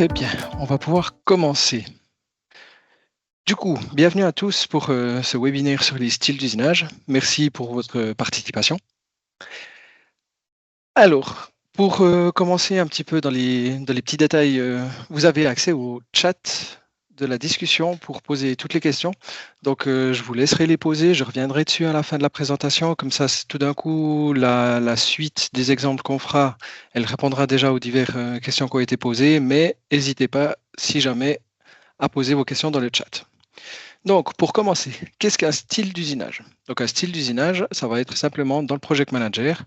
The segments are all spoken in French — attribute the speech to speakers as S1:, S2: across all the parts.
S1: Très bien, on va pouvoir commencer. Du coup, bienvenue à tous pour ce webinaire sur les styles d'usinage. Merci pour votre participation. Alors, pour commencer un petit peu dans les petits détails, vous avez accès au chat de la discussion pour poser toutes les questions. Donc, je vous laisserai les poser, je reviendrai dessus à la fin de la présentation. Comme ça, tout d'un coup, la suite des exemples qu'on fera, elle répondra déjà aux diverses questions qui ont été posées, mais n'hésitez pas, si jamais, à poser vos questions dans le chat. Donc, pour commencer, qu'est-ce qu'un style d'usinage? Donc, un style d'usinage, ça va être simplement dans le Project Manager,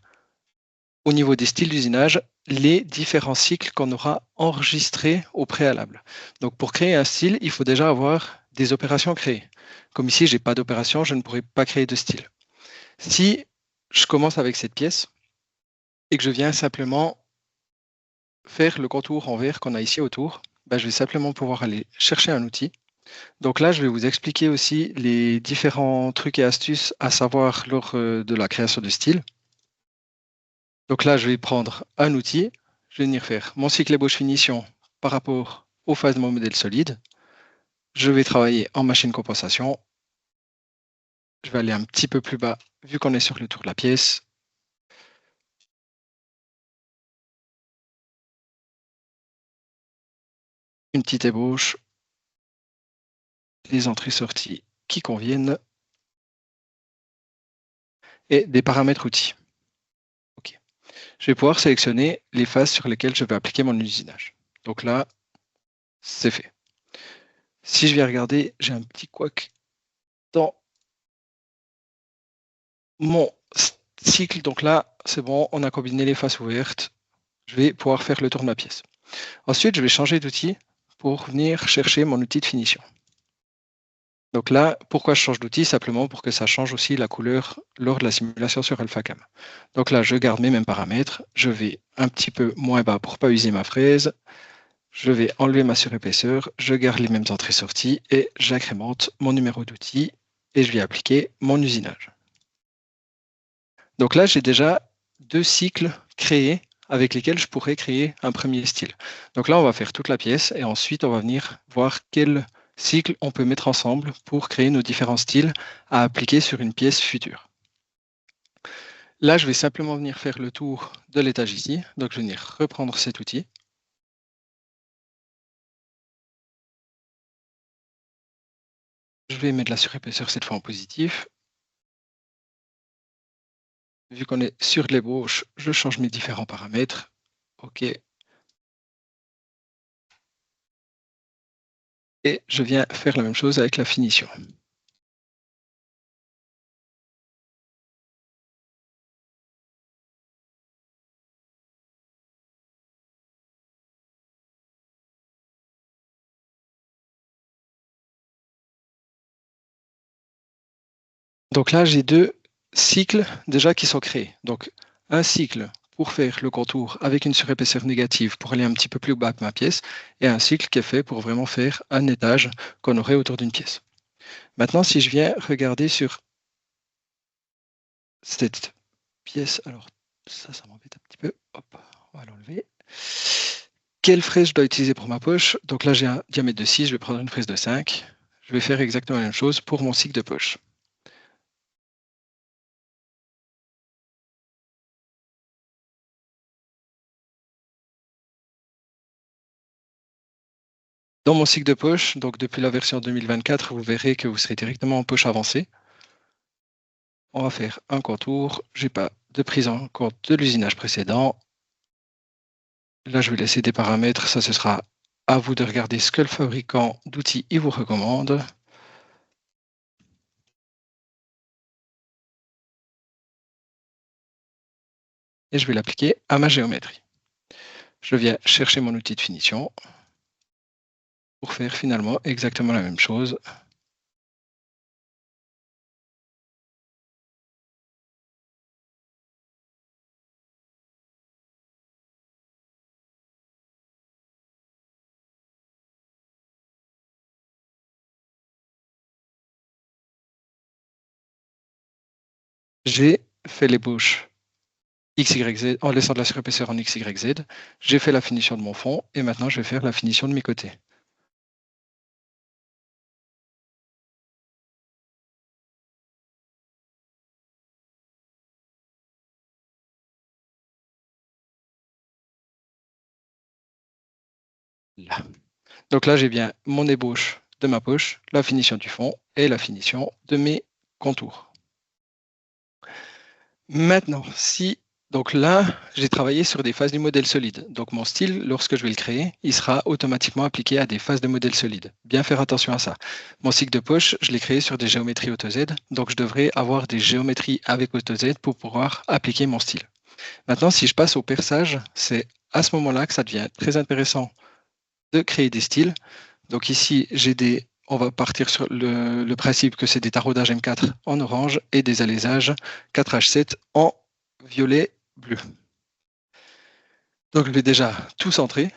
S1: au niveau des styles d'usinage, les différents cycles qu'on aura enregistrés au préalable. Donc, pour créer un style, il faut déjà avoir des opérations créées. Comme ici, je n'ai pas d'opération, je ne pourrai pas créer de style. Si je commence avec cette pièce et que je viens simplement faire le contour en vert qu'on a ici autour, ben, je vais simplement pouvoir aller chercher un outil. Donc là, je vais vous expliquer aussi les différents trucs et astuces à savoir lors de la création de style. Donc là, je vais prendre un outil, je vais venir faire mon cycle ébauche finition par rapport aux phases de mon modèle solide. Je vais travailler en machine compensation. Je vais aller un petit peu plus bas vu qu'on est sur le tour de la pièce. Une petite ébauche, les entrées-sorties qui conviennent et des paramètres outils. Ok. Je vais pouvoir sélectionner les phases sur lesquelles je vais appliquer mon usinage. Donc là, c'est fait. Si je viens regarder, j'ai un petit couac dans mon cycle. Donc là, c'est bon, on a combiné les faces ouvertes. Je vais pouvoir faire le tour de ma pièce. Ensuite, je vais changer d'outil pour venir chercher mon outil de finition. Donc là, pourquoi je change d'outil? Simplement pour que ça change aussi la couleur lors de la simulation sur AlphaCam. Donc là, je garde mes mêmes paramètres. Je vais un petit peu moins bas pour ne pas user ma fraise. Je vais enlever ma surépaisseur. Je garde les mêmes entrées-sorties et j'agrémente mon numéro d'outil et je vais appliquer mon usinage. Donc là, j'ai déjà deux cycles créés avec lesquels je pourrais créer un premier style. Donc là, on va faire toute la pièce et ensuite, on va venir voir quel cycle on peut mettre ensemble pour créer nos différents styles à appliquer sur une pièce future. Là, je vais simplement venir faire le tour de l'étage ici. Donc, je vais venir reprendre cet outil. Je vais mettre la surépaisseur cette fois en positif. Vu qu'on est sur de l'ébauche, je change mes différents paramètres. OK. Et je viens faire la même chose avec la finition. Donc là, j'ai deux cycles déjà qui sont créés. Donc un cycle pour faire le contour avec une surépaisseur négative pour aller un petit peu plus bas que ma pièce, et un cycle qui est fait pour vraiment faire un étage qu'on aurait autour d'une pièce. Maintenant, si je viens regarder sur cette pièce, alors ça m'embête un petit peu. Hop, on va l'enlever. Quelle fraise je dois utiliser pour ma poche? Donc là, j'ai un diamètre de 6, je vais prendre une fraise de 5. Je vais faire exactement la même chose pour mon cycle de poche. Dans mon cycle de poche, donc depuis la version 2024, vous verrez que vous serez directement en poche avancée. On va faire un contour. Je n'ai pas de prise en compte de l'usinage précédent. Là, je vais laisser des paramètres. Ça, ce sera à vous de regarder ce que le fabricant d'outils il vous recommande. Et je vais l'appliquer à ma géométrie. Je viens chercher mon outil de finition pour faire finalement exactement la même chose. J'ai fait l'ébauche XYZ, en laissant de la surépaisseur en XYZ. J'ai fait la finition de mon fond et maintenant je vais faire la finition de mes côtés. Là. Donc là, j'ai bien mon ébauche de ma poche, la finition du fond et la finition de mes contours. Maintenant, si donc là, j'ai travaillé sur des phases du modèle solide. Donc mon style, lorsque je vais le créer, il sera automatiquement appliqué à des phases de modèle solide. Bien faire attention à ça. Mon cycle de poche, je l'ai créé sur des géométries AutoZ, donc je devrais avoir des géométries avec AutoZ pour pouvoir appliquer mon style. Maintenant, si je passe au perçage, c'est à ce moment-là que ça devient très intéressant de créer des styles. Donc ici, on va partir sur le principe que c'est des taraudages M4 en orange et des alaisages 4H7 en violet bleu. Donc je vais déjà tout centrer.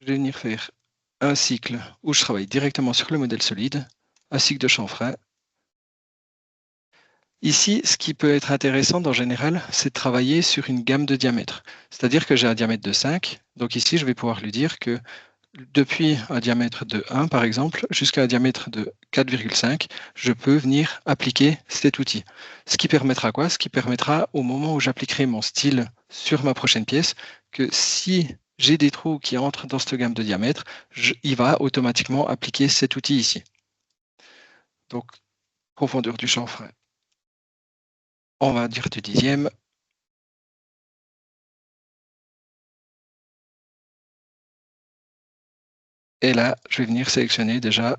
S1: Je vais venir faire un cycle où je travaille directement sur le modèle solide, un cycle de chanfrein. Ici, ce qui peut être intéressant en général, c'est de travailler sur une gamme de diamètres. C'est-à-dire que j'ai un diamètre de 5, donc ici je vais pouvoir lui dire que depuis un diamètre de 1, par exemple, jusqu'à un diamètre de 4,5, je peux venir appliquer cet outil. Ce qui permettra quoi? Ce qui permettra, au moment où j'appliquerai mon style sur ma prochaine pièce, que si j'ai des trous qui entrent dans cette gamme de diamètre, il va automatiquement appliquer cet outil ici. Donc, profondeur du chanfrein, on va dire du dixième. Et là, je vais venir sélectionner déjà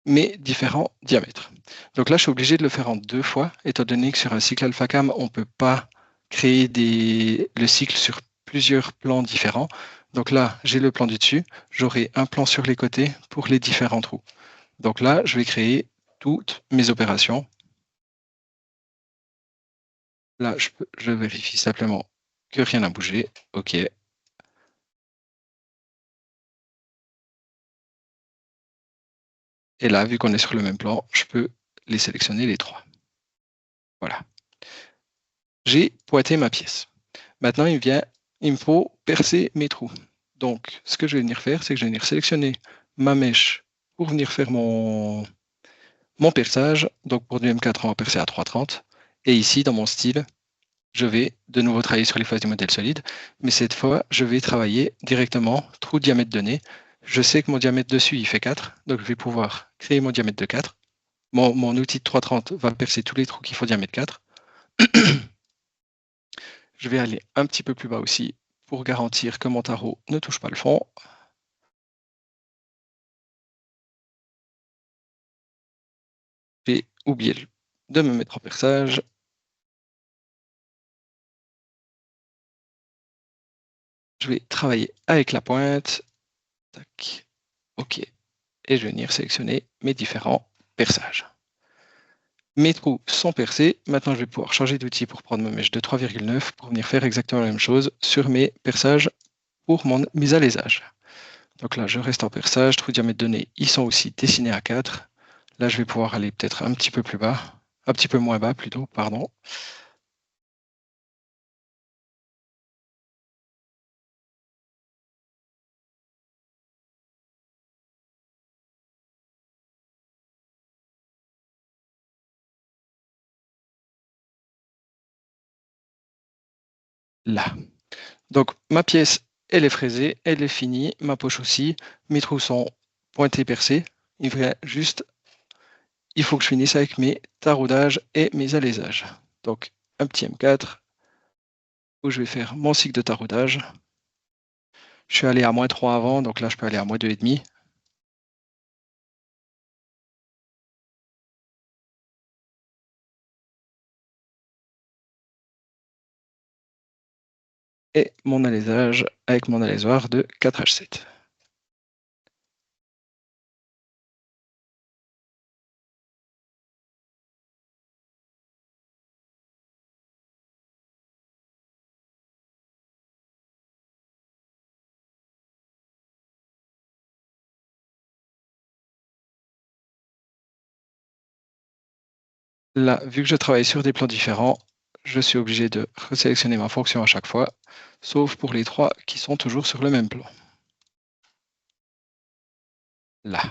S1: mes différents diamètres. Donc là, je suis obligé de le faire en 2 fois, étant donné que sur un cycle AlphaCam, on ne peut pas créer le cycle sur plusieurs plans différents. Donc là, j'ai le plan du dessus, j'aurai un plan sur les côtés pour les différents trous. Donc là, je vais créer toutes mes opérations. Là, je vérifie simplement que rien n'a bougé. OK. Et là, vu qu'on est sur le même plan, je peux les sélectionner les trois. Voilà. J'ai pointé ma pièce. Maintenant, il me faut percer mes trous. Donc, ce que je vais venir faire, c'est que je vais venir sélectionner ma mèche pour venir faire mon perçage. Donc, pour du M4, on va percer à 3,30. Et ici, dans mon style, je vais de nouveau travailler sur les phases du modèle solide. Mais cette fois, je vais travailler directement trou diamètre donné. Je sais que mon diamètre dessus, il fait 4. Donc, je vais pouvoir créer mon diamètre de 4. Mon outil de 3,30 va percer tous les trous qu'il faut diamètre 4. Je vais aller un petit peu plus bas aussi pour garantir que mon tarot ne touche pas le fond. J'ai oublié de me mettre en perçage. Je vais travailler avec la pointe. Tac. OK. Et je vais venir sélectionner mes différents perçages. Mes trous sont percés. Maintenant, je vais pouvoir changer d'outil pour prendre ma mèche de 3,9 pour venir faire exactement la même chose sur mes perçages pour mes alaisages. Donc là, je reste en perçage. Trou diamètre donné, ils sont aussi dessinés à 4. Là, je vais pouvoir aller peut-être un petit peu plus bas. Un petit peu moins bas plutôt, pardon. Là. Donc ma pièce, elle est fraisée, elle est finie, ma poche aussi, mes trous sont pointés, percés. Il faut que je finisse avec mes taraudages et mes alaisages. Donc un petit M4 où je vais faire mon cycle de taraudage. Je suis allé à -3 avant, donc là je peux aller à -2,5. Et mon alaisage avec mon alaisoir de 4H7. Là, vu que je travaille sur des plans différents, je suis obligé de resélectionner ma fonction à chaque fois, sauf pour les 3 qui sont toujours sur le même plan. Là.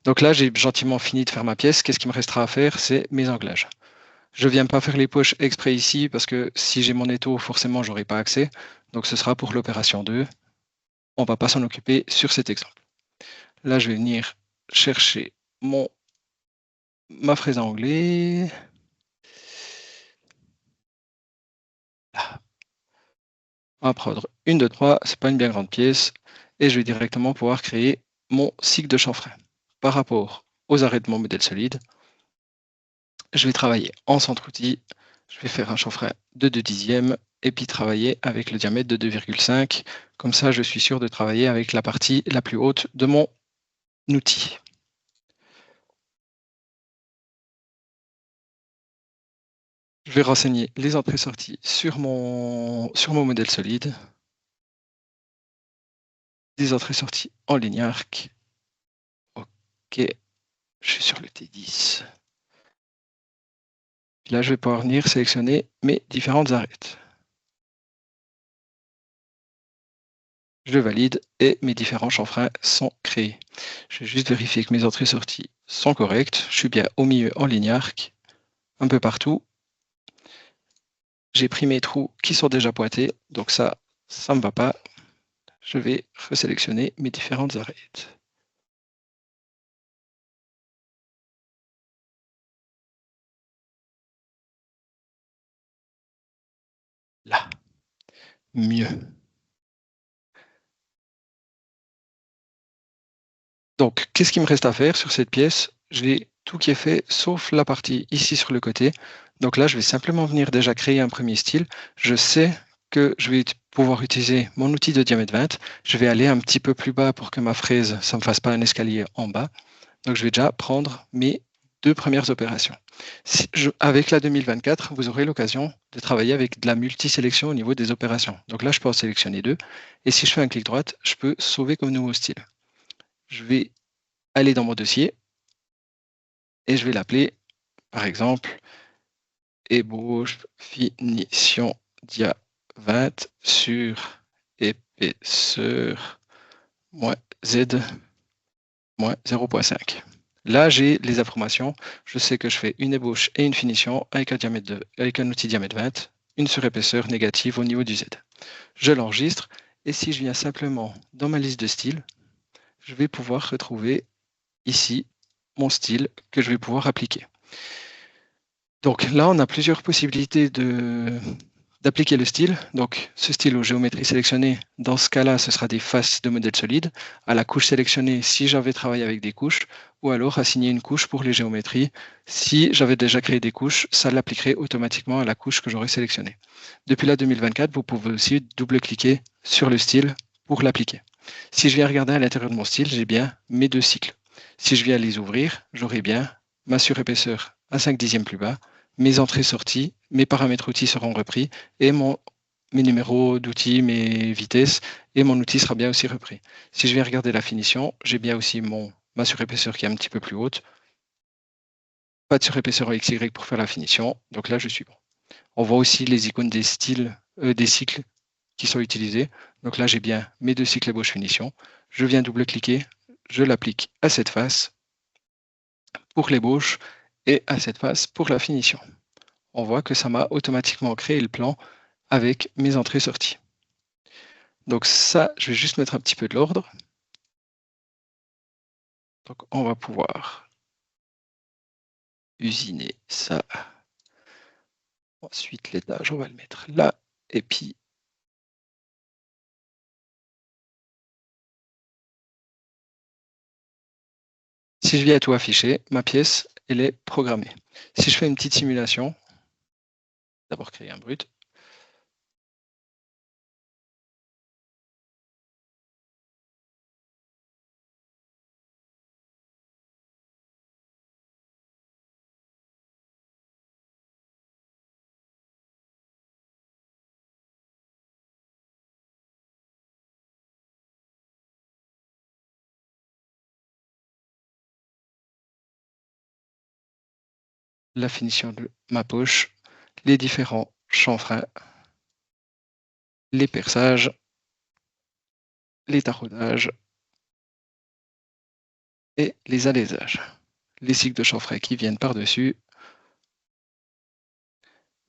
S1: Donc là, j'ai gentiment fini de faire ma pièce. Qu'est-ce qu'il me restera à faire? C'est mes anglages. Je viens pas faire les poches exprès ici parce que si j'ai mon étau, forcément, j'aurai pas accès. Donc ce sera pour l'opération 2. On va pas s'en occuper sur cet exemple. Là, je vais venir chercher ma fraise à onglet. Là. On va prendre une de 3, c'est pas une bien grande pièce, et je vais directement pouvoir créer mon cycle de chanfrein. Par rapport aux arrêts de mon modèle solide, je vais travailler en centre-outil, je vais faire un chanfrein de 2 dixièmes, et puis travailler avec le diamètre de 2,5. Comme ça, je suis sûr de travailler avec la partie la plus haute de mon outil. Je vais renseigner les entrées-sorties sur mon modèle solide. Des entrées-sorties en ligne arc. Ok, je suis sur le T10. Là, je vais pouvoir venir sélectionner mes différentes arêtes. Je valide et mes différents chanfreins sont créés. Je vais juste vérifier que mes entrées-sorties sont correctes. Je suis bien au milieu en ligne arc, un peu partout. J'ai pris mes trous qui sont déjà pointés, donc ça ne me va pas. Je vais resélectionner mes différentes arêtes. Là, mieux. Donc, qu'est-ce qu'il me reste à faire sur cette pièce? J'ai tout qui est fait, sauf la partie ici sur le côté. Donc là, je vais simplement venir déjà créer un premier style. Je sais que je vais pouvoir utiliser mon outil de diamètre 20. Je vais aller un petit peu plus bas pour que ma fraise, ça ne me fasse pas un escalier en bas. Donc, je vais déjà prendre mes 2 premières opérations. Avec la 2024, vous aurez l'occasion de travailler avec de la multi-sélection au niveau des opérations. Donc là, je peux en sélectionner 2. Et si je fais un clic droit, je peux sauver comme nouveau style. Je vais aller dans mon dossier et je vais l'appeler, par exemple, ébauche finition dia 20 sur épaisseur moins Z moins 0,5. Là, j'ai les informations. Je sais que je fais une ébauche et une finition avec un outil diamètre 20, une surépaisseur négative au niveau du Z. Je l'enregistre et si je viens simplement dans ma liste de styles, je vais pouvoir retrouver ici mon style que je vais pouvoir appliquer. Donc là, on a plusieurs possibilités d'appliquer le style. Donc ce style aux géométries sélectionnées, dans ce cas-là, ce sera des faces de modèle solide. À la couche sélectionnée, si j'avais travaillé avec des couches, ou alors assigner une couche pour les géométries. Si j'avais déjà créé des couches, ça l'appliquerait automatiquement à la couche que j'aurais sélectionnée. Depuis la 2024, vous pouvez aussi double-cliquer sur le style pour l'appliquer. Si je viens regarder à l'intérieur de mon style, j'ai bien mes 2 cycles. Si je viens les ouvrir, j'aurai bien ma surépaisseur à 5 dixièmes plus bas, mes entrées-sorties, mes paramètres outils seront repris et mes numéros d'outils, mes vitesses et mon outil sera bien aussi repris. Si je viens regarder la finition, j'ai bien aussi ma surépaisseur qui est un petit peu plus haute. Pas de surépaisseur en XY pour faire la finition. Donc là, je suis bon. On voit aussi les icônes des styles, des cycles qui sont utilisés. Donc là, j'ai bien mes 2 cycles ébauche finition. Je viens double-cliquer, je l'applique à cette face pour l'ébauche et à cette face pour la finition. On voit que ça m'a automatiquement créé le plan avec mes entrées-sorties. Donc ça, je vais juste mettre un petit peu de l'ordre. Donc on va pouvoir usiner ça. Ensuite, l'étage, on va le mettre là. Et puis, si je viens à tout afficher, ma pièce, elle est programmée. Si je fais une petite simulation, d'abord créer un brut. la finition de ma poche, les différents chanfreins, les perçages, les taraudages et les alaisages. Les cycles de chanfrein qui viennent par-dessus.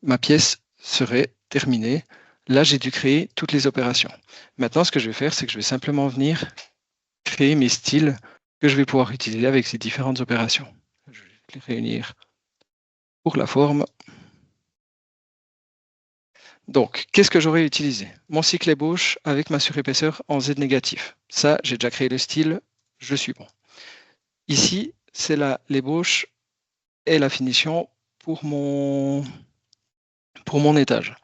S1: Ma pièce serait terminée. Là, j'ai dû créer toutes les opérations. Maintenant, ce que je vais faire, c'est que je vais simplement venir créer mes styles que je vais pouvoir utiliser avec ces différentes opérations. Je vais les réunir pour la forme. Donc, qu'est-ce que j'aurais utilisé? Mon cycle ébauche avec ma surépaisseur en Z négatif. Ça, j'ai déjà créé le style, je suis bon. Ici, c'est l'ébauche et la finition pour mon étage.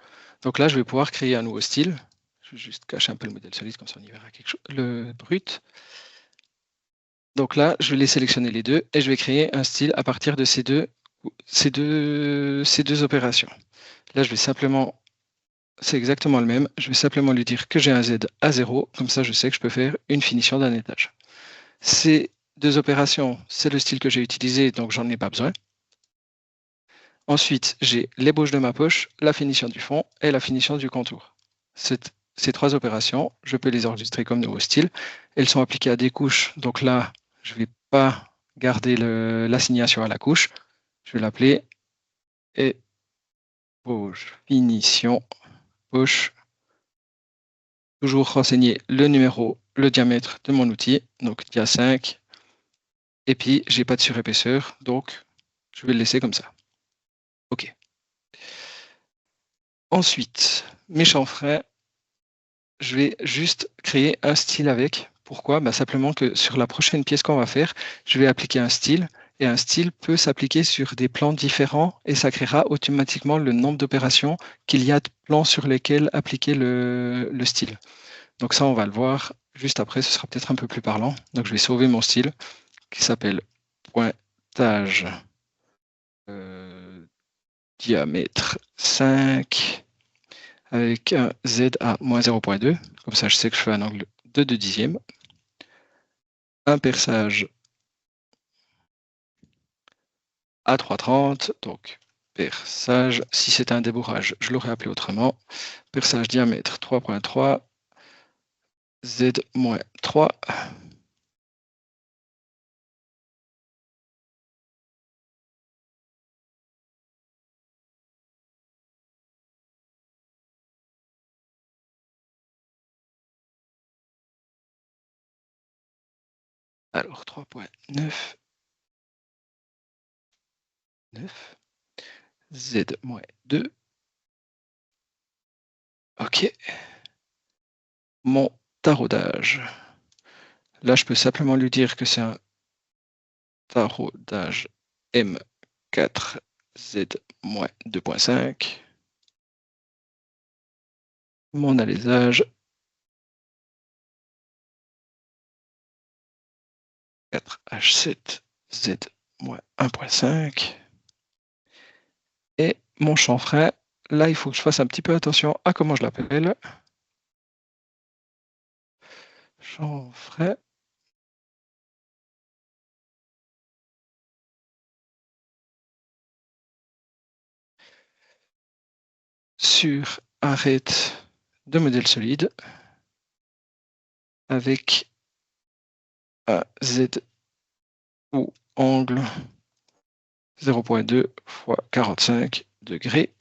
S1: Donc là, je vais pouvoir créer un nouveau style. Je vais juste cacher un peu le modèle solide, comme ça on y verra quelque chose, le brut. Donc là, je vais les sélectionner les deux et je vais créer un style à partir de ces deux opérations. Là, je vais simplement, c'est exactement le même, je vais simplement lui dire que j'ai un Z à 0, comme ça je sais que je peux faire une finition d'un étage. Ces deux opérations, c'est le style que j'ai utilisé, donc j'en ai pas besoin. Ensuite, j'ai l'ébauche de ma poche, la finition du fond et la finition du contour. Ces trois opérations, je peux les enregistrer comme nouveau style. Elles sont appliquées à des couches, donc là, je ne vais pas garder l'assignation à la couche. Je vais l'appeler ébauche, finition, poche. Toujours renseigner le numéro, le diamètre de mon outil, donc dia 5. Et puis, j'ai pas de surépaisseur, donc je vais le laisser comme ça. OK. Ensuite, mes chanfreins, je vais juste créer un style avec. Pourquoi? Simplement que sur la prochaine pièce qu'on va faire, je vais appliquer un style et un style peut s'appliquer sur des plans différents et ça créera automatiquement le nombre d'opérations qu'il y a de plans sur lesquels appliquer le style. Donc ça, on va le voir juste après, ce sera peut-être un peu plus parlant. Donc je vais sauver mon style qui s'appelle pointage diamètre 5 avec un Z à moins 0.2. Comme ça, je sais que je fais un angle de 2 dixièmes. Un perçage à 3,30. Donc, perçage, si c'était un débourrage, je l'aurais appelé autrement. Perçage diamètre 3.3. Z moins 3. Alors, 3.9. 9. Z moins 2. OK. Mon taraudage. Là, je peux simplement lui dire que c'est un taraudage M4Z-2.5. Mon alésage 4H7Z-1.5. Et mon chanfrein, là, il faut que je fasse un petit peu attention à comment je l'appelle. Chanfrein. Sur arête de modèle solide avec un Z ou angle 0.2 x 45 degrés.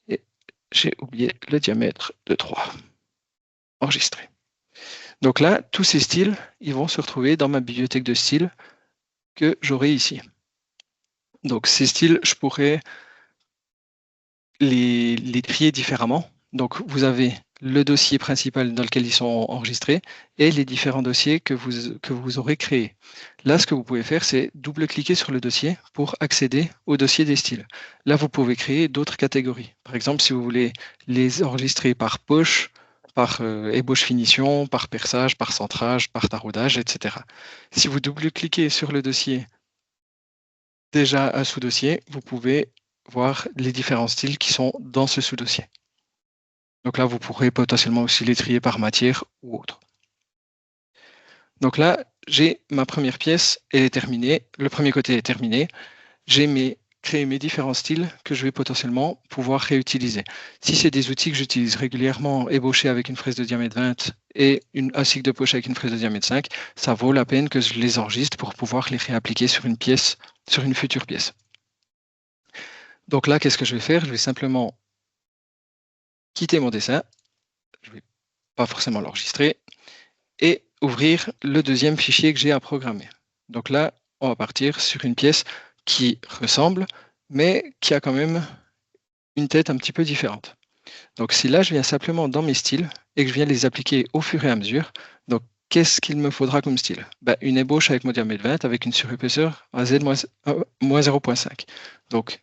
S1: Et j'ai oublié le diamètre de 3. Enregistré. Donc là, tous ces styles, ils vont se retrouver dans ma bibliothèque de styles que j'aurai ici. Donc ces styles, je pourrais les trier différemment. Donc vous avez le dossier principal dans lequel ils sont enregistrés et les différents dossiers que vous aurez créés. Là, ce que vous pouvez faire, c'est double-cliquer sur le dossier pour accéder au dossier des styles. Là, vous pouvez créer d'autres catégories. Par exemple, si vous voulez les enregistrer par poche, par ébauche finition, par perçage, par centrage, par taraudage, etc. Si vous double-cliquez sur le dossier, déjà un sous-dossier, vous pouvez voir les différents styles qui sont dans ce sous-dossier. Donc là, vous pourrez potentiellement aussi les trier par matière ou autre. Donc là, j'ai ma première pièce, elle est terminée. Le premier côté est terminé. créer mes différents styles que je vais potentiellement pouvoir réutiliser. Si c'est des outils que j'utilise régulièrement, ébauchés avec une fraise de diamètre 20 et un cycle de poche avec une fraise de diamètre 5, ça vaut la peine que je les enregistre pour pouvoir les réappliquer sur une pièce, sur une future pièce. Donc là, qu'est-ce que je vais faire? Je vais simplement quitter mon dessin, je ne vais pas forcément l'enregistrer, et ouvrir le deuxième fichier que j'ai à programmer. Donc là, on va partir sur une pièce qui ressemble, mais qui a quand même une tête un petit peu différente. Donc si là, je viens simplement dans mes styles et que je viens les appliquer au fur et à mesure, donc qu'est-ce qu'il me faudra comme style? Une ébauche avec mon diamètre 20 avec une surépaisseur à Z-0.5. Donc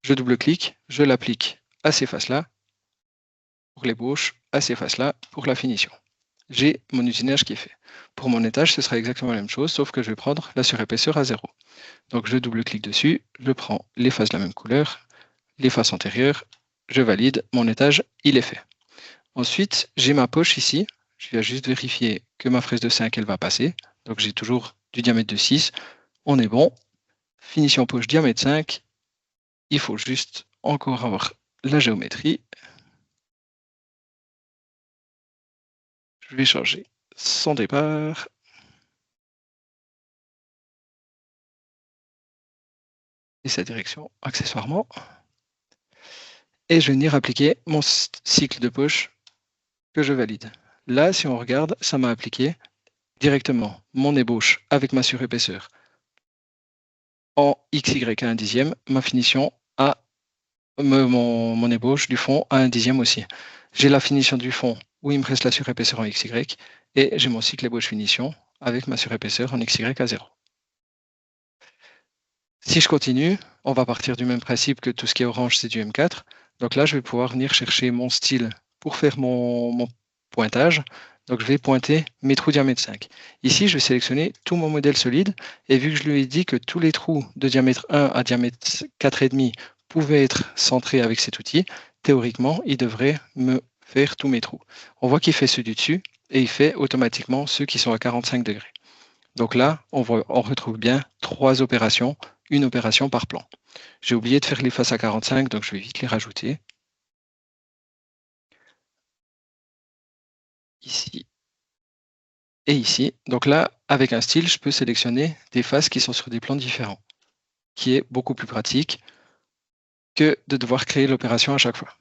S1: je double-clique, je l'applique à ces faces-là pour l'ébauche, à ces faces-là pour la finition. J'ai mon usinage qui est fait. Pour mon étage, ce sera exactement la même chose, sauf que je vais prendre la surépaisseur à 0. Donc je double-clique dessus, je prends les faces de la même couleur, les faces antérieures, je valide, mon étage, il est fait. Ensuite, j'ai ma poche ici, je viens juste vérifier que ma fraise de 5, elle va passer. Donc j'ai toujours du diamètre de 6, on est bon. Finition poche diamètre 5, il faut juste encore avoir la géométrie. Je vais changer son départ. Et sa direction accessoirement. Et je vais venir appliquer mon cycle de poche que je valide. Là, si on regarde, ça m'a appliqué directement mon ébauche avec ma surépaisseur en XY à 1/10, ma finition à mon ébauche du fond à 1/10 aussi. J'ai la finition du fond où il me reste la surépaisseur en XY et j'ai mon cycle ébauche finition avec ma surépaisseur en XY à 0. Si je continue, on va partir du même principe que tout ce qui est orange, c'est du M4. Donc là, je vais pouvoir venir chercher mon style pour faire mon pointage. Donc je vais pointer mes trous diamètre 5. Ici, je vais sélectionner tout mon modèle solide. Et vu que je lui ai dit que tous les trous de diamètre 1 à diamètre 4,5 pouvaient être centrés avec cet outil, théoriquement, il devrait me faire tous mes trous. On voit qu'il fait ceux du dessus et il fait automatiquement ceux qui sont à 45 degrés. Donc là, on retrouve bien 3 opérations, une opération par plan. J'ai oublié de faire les faces à 45, donc je vais vite les rajouter. Ici et ici. Donc là, avec un style, je peux sélectionner des faces qui sont sur des plans différents, qui est beaucoup plus pratique que de devoir créer l'opération à chaque fois.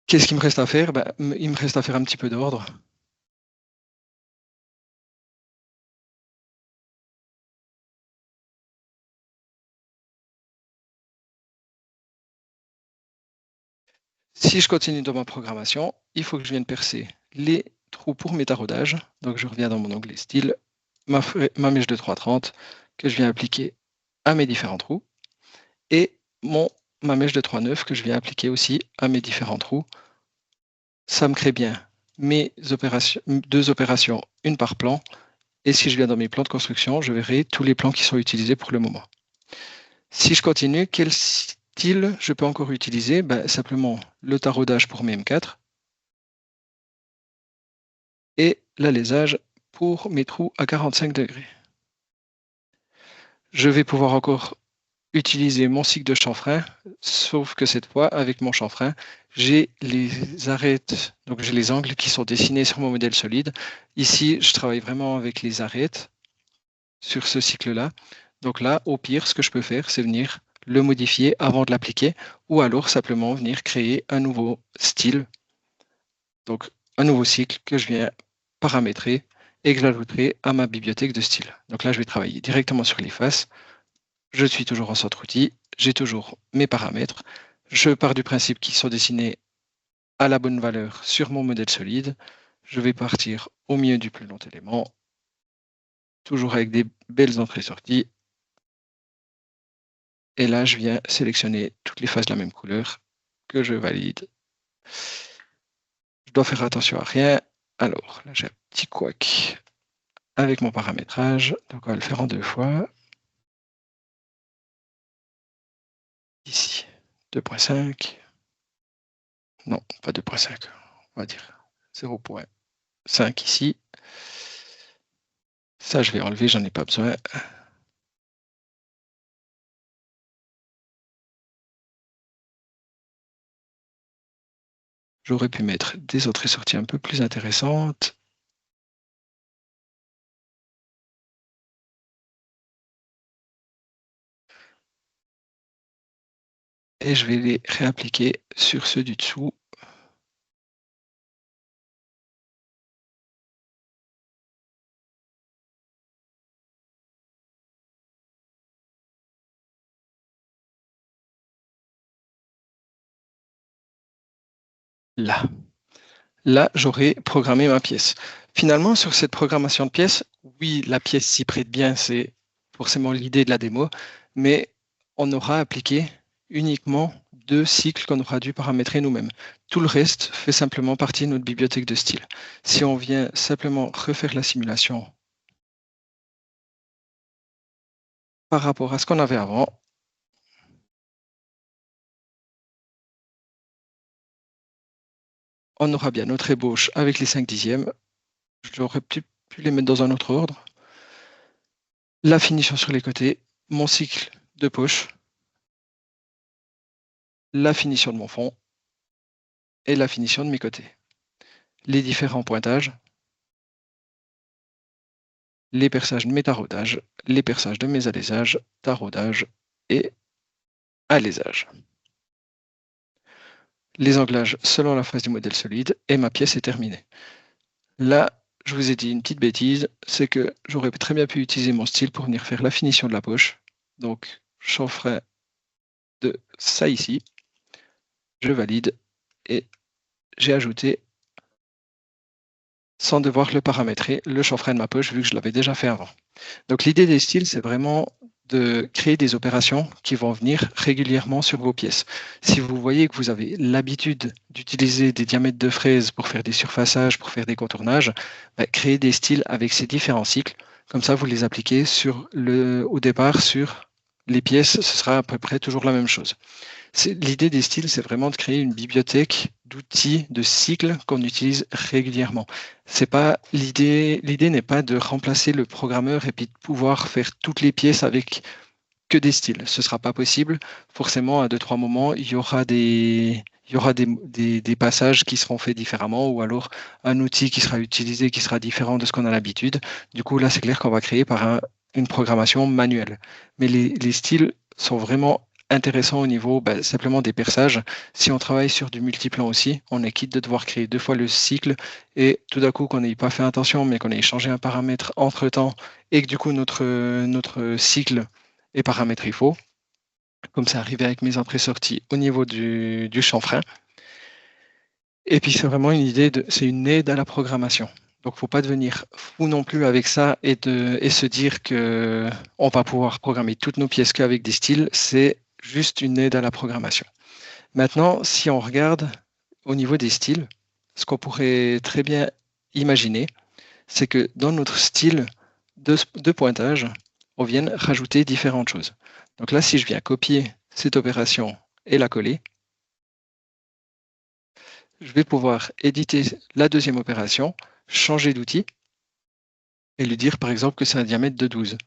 S1: Qu'est-ce qu'il me reste à faire? Il me reste à faire un petit peu d'ordre. Si je continue dans ma programmation, il faut que je vienne percer les trous pour mes taraudages. Donc je reviens dans mon onglet style, ma mèche de 3,30 que je viens appliquer à mes différents trous et ma mèche de 3,9 que je viens appliquer aussi à mes différents trous. Ça me crée bien mes opérations, 2 opérations, une par plan. Et si je viens dans mes plans de construction, je verrai tous les plans qui sont utilisés pour le moment. Si je continue, quel style je peux encore utiliser? Simplement le taraudage pour mes M4 et l'alésage pour mes trous à 45 degrés. Je vais pouvoir encore utiliser mon cycle de chanfrein, sauf que cette fois, avec mon chanfrein, j'ai les arêtes, donc j'ai les angles qui sont dessinés sur mon modèle solide. Ici, je travaille vraiment avec les arêtes sur ce cycle-là. Donc là, au pire, ce que je peux faire, c'est venir le modifier avant de l'appliquer, ou alors simplement venir créer un nouveau style, donc un nouveau cycle que je viens paramétrer et que j'ajouterai à ma bibliothèque de style. Donc là, je vais travailler directement sur les faces. Je suis toujours en centre outil, j'ai toujours mes paramètres. Je pars du principe qu'ils sont dessinés à la bonne valeur sur mon modèle solide. Je vais partir au milieu du plus long élément, toujours avec des belles entrées-sorties. Et là, je viens sélectionner toutes les faces de la même couleur que je valide. Je dois faire attention à rien. Alors, là, j'ai un petit couac avec mon paramétrage. Donc, on va le faire en 2 fois. Ici, 2.5. Non, pas 2.5. On va dire 0.5 ici. Ça, je vais enlever, j'en ai pas besoin. J'aurais pu mettre des entrées sorties un peu plus intéressantes. Et je vais les réappliquer sur ceux du dessous. Là. Là, j'aurais programmé ma pièce. Finalement, sur cette programmation de pièces, oui, la pièce s'y prête bien, c'est forcément l'idée de la démo, mais on aura appliqué uniquement 2 cycles qu'on aura dû paramétrer nous-mêmes. Tout le reste fait simplement partie de notre bibliothèque de style. Si on vient simplement refaire la simulation par rapport à ce qu'on avait avant, on aura bien notre ébauche avec les 5 dixièmes. J'aurais pu les mettre dans un autre ordre. La finition sur les côtés, mon cycle de poche, la finition de mon fond et la finition de mes côtés. Les différents pointages, les perçages de mes taraudages, les perçages de mes alaisages, taraudages et alaisages. Les anglages selon la phase du modèle solide et ma pièce est terminée. Là, je vous ai dit une petite bêtise, c'est que j'aurais très bien pu utiliser mon style pour venir faire la finition de la poche. Donc, j'en ferai de ça ici. Je valide et j'ai ajouté, sans devoir le paramétrer, le chanfrein de ma poche vu que je l'avais déjà fait avant. Donc l'idée des styles, c'est vraiment de créer des opérations qui vont venir régulièrement sur vos pièces. Si vous voyez que vous avez l'habitude d'utiliser des diamètres de fraises pour faire des surfaçages, pour faire des contournages, créez des styles avec ces différents cycles. Comme ça, vous les appliquez au départ sur les pièces, ce sera à peu près toujours la même chose. L'idée des styles, c'est vraiment de créer une bibliothèque d'outils, de cycles qu'on utilise régulièrement. C'est pas l'idée n'est pas de remplacer le programmeur et puis de pouvoir faire toutes les pièces avec que des styles. Ce sera pas possible. Forcément, à 2-3 moments, il y aura des passages qui seront faits différemment ou alors un outil qui sera utilisé qui sera différent de ce qu'on a l'habitude. Du coup, là, c'est clair qu'on va créer par une programmation manuelle. Mais les styles sont vraiment intéressants au niveau simplement des perçages. Si on travaille sur du multiplan aussi, on est quitte de devoir créer 2 fois le cycle et tout d'un coup qu'on n'ait pas fait attention mais qu'on ait changé un paramètre entre-temps et que du coup notre cycle est paramétré faux, comme c'est arrivé avec mes entrées-sorties au niveau du chanfrein. Et puis c'est vraiment c'est une aide à la programmation. Donc faut pas devenir fou non plus avec ça et se dire que on va pouvoir programmer toutes nos pièces qu'avec des styles. C'est juste une aide à la programmation. Maintenant, si on regarde au niveau des styles, ce qu'on pourrait très bien imaginer, c'est que dans notre style de pointage, on vienne rajouter différentes choses. Donc là, si je viens copier cette opération et la coller, je vais pouvoir éditer la deuxième opération, changer d'outil et lui dire par exemple que c'est un diamètre de 12.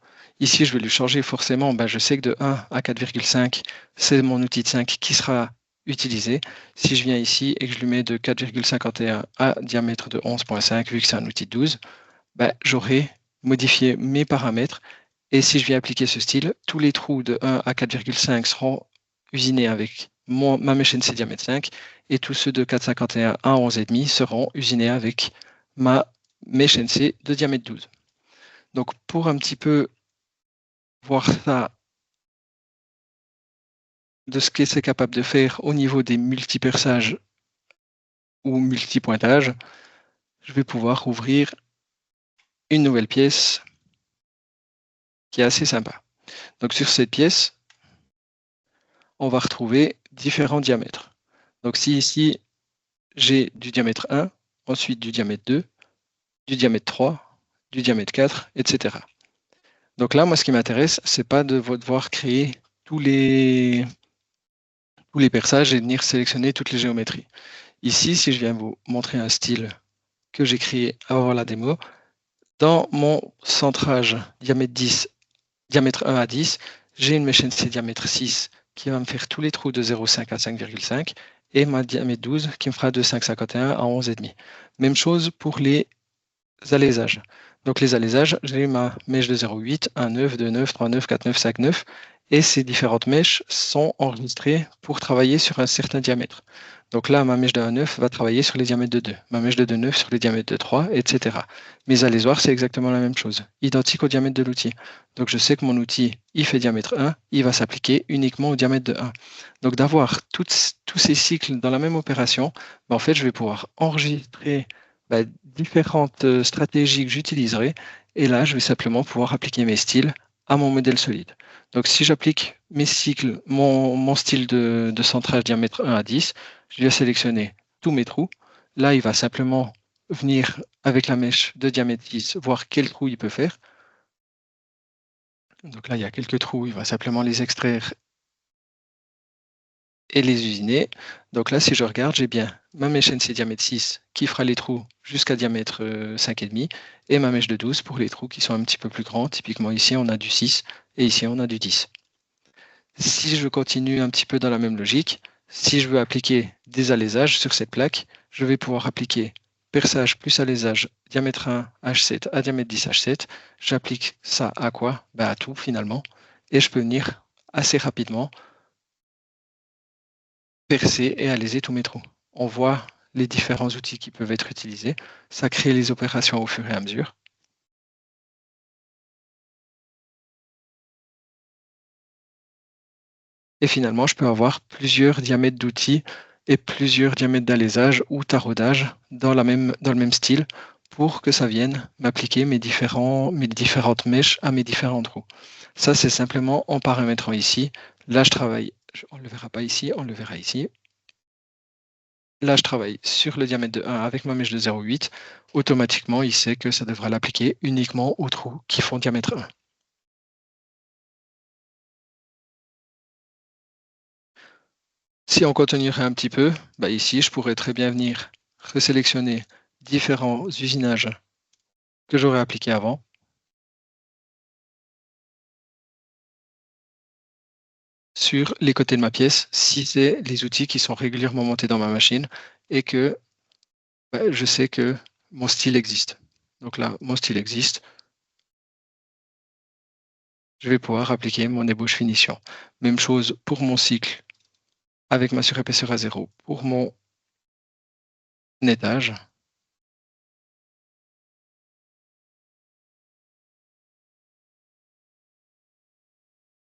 S1: Ici, je vais lui changer forcément, je sais que de 1 à 4,5, c'est mon outil de 5 qui sera utilisé. Si je viens ici et que je lui mets de 4,51 à diamètre de 11,5, vu que c'est un outil de 12, j'aurai modifié mes paramètres. Et si je viens appliquer ce style, tous les trous de 1 à 4,5 seront usinés avec ma mèche NC diamètre 5 et tous ceux de 4,51 à 11,5 seront usinés avec ma mèche NC de diamètre 12. Donc pour un petit peu voir ça de ce que c'est capable de faire au niveau des multiperçages ou multipointages, je vais pouvoir ouvrir une nouvelle pièce qui est assez sympa. Donc sur cette pièce, on va retrouver différents diamètres. Donc si ici, j'ai du diamètre 1, ensuite du diamètre 2, du diamètre 3, du diamètre 4, etc. Donc là, moi, ce qui m'intéresse, c'est pas de devoir créer tous les perçages et venir sélectionner toutes les géométries. Ici, si je viens vous montrer un style que j'ai créé avant la démo, dans mon centrage diamètre 10, diamètre 1 à 10, j'ai une mèche NC diamètre 6 qui va me faire tous les trous de 0,5 à 5,5 et ma diamètre 12 qui me fera de 5,51 à 11,5. Même chose pour les alaisages. Donc les alaisages, j'ai ma mèche de 0,8, 1,9, 2,9, 3,9, 4,9, 5,9 et ces différentes mèches sont enregistrées pour travailler sur un certain diamètre. Donc là, ma mèche de 1,9 va travailler sur les diamètres de 2, ma mèche de 2,9 sur les diamètres de 3, etc. Mes alésoirs, c'est exactement la même chose, identique au diamètre de l'outil. Donc je sais que mon outil, il fait diamètre 1, il va s'appliquer uniquement au diamètre de 1. Donc d'avoir tous ces cycles dans la même opération, en fait, je vais pouvoir enregistrer différentes stratégies que j'utiliserai. Et là, je vais simplement pouvoir appliquer mes styles à mon modèle solide. Donc, si j'applique mes cycles, mon style de centrage diamètre 1 à 10, je vais sélectionner tous mes trous. Là, il va simplement venir avec la mèche de diamètre 10, voir quel trou il peut faire. Donc là, il y a quelques trous, il va simplement les extraire et les usiner. Donc là, si je regarde, j'ai bien ma mèche NC diamètre 6 qui fera les trous jusqu'à diamètre 5,5 et ma mèche de 12 pour les trous qui sont un petit peu plus grands. Typiquement ici, on a du 6 et ici, on a du 10. Si je continue un petit peu dans la même logique, si je veux appliquer des alaisages sur cette plaque, je vais pouvoir appliquer perçage plus alésage diamètre 1 H7 à diamètre 10 H7. J'applique ça à quoi? À tout finalement. Et je peux venir assez rapidement percer et alaiser tous mes trous. On voit les différents outils qui peuvent être utilisés. Ça crée les opérations au fur et à mesure. Et finalement, je peux avoir plusieurs diamètres d'outils et plusieurs diamètres d'alésage ou taraudage dans le même style pour que ça vienne m'appliquer mes différentes mèches à mes différents trous. Ça, c'est simplement en paramétrant ici. Là, je travaille, on ne le verra pas ici, on le verra ici. Là, je travaille sur le diamètre de 1 avec ma mèche de 0,8. Automatiquement, il sait que ça devra l'appliquer uniquement aux trous qui font diamètre 1. Si on continuerait un petit peu, ici, je pourrais très bien venir resélectionner différents usinages que j'aurais appliqués avant. Sur les côtés de ma pièce, si c'est les outils qui sont régulièrement montés dans ma machine et que je sais que mon style existe. Donc là, mon style existe. Je vais pouvoir appliquer mon ébauche finition. Même chose pour mon cycle avec ma surépaisseur à 0 pour mon nettage.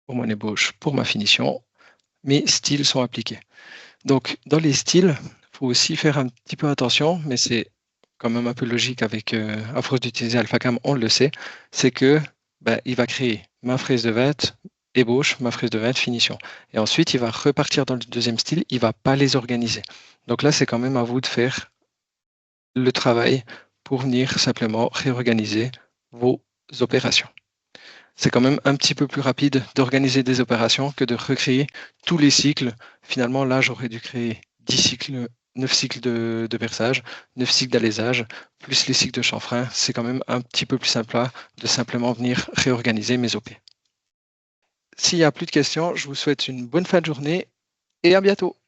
S1: Pour mon ébauche, pour ma finition, mes styles sont appliqués. Donc, dans les styles, il faut aussi faire un petit peu attention, mais c'est quand même un peu logique avec, à force d'utiliser AlphaCam, on le sait, c'est que il va créer ma fraise de vente, ébauche, ma fraise de vente, finition. Et ensuite, il va repartir dans le deuxième style, il ne va pas les organiser. Donc là, c'est quand même à vous de faire le travail pour venir simplement réorganiser vos opérations. C'est quand même un petit peu plus rapide d'organiser des opérations que de recréer tous les cycles. Finalement, là, j'aurais dû créer 10 cycles, 9 cycles de perçage, 9 cycles d'alésage, plus les cycles de chanfrein. C'est quand même un petit peu plus simple là, de simplement venir réorganiser mes OP. S'il n'y a plus de questions, je vous souhaite une bonne fin de journée et à bientôt.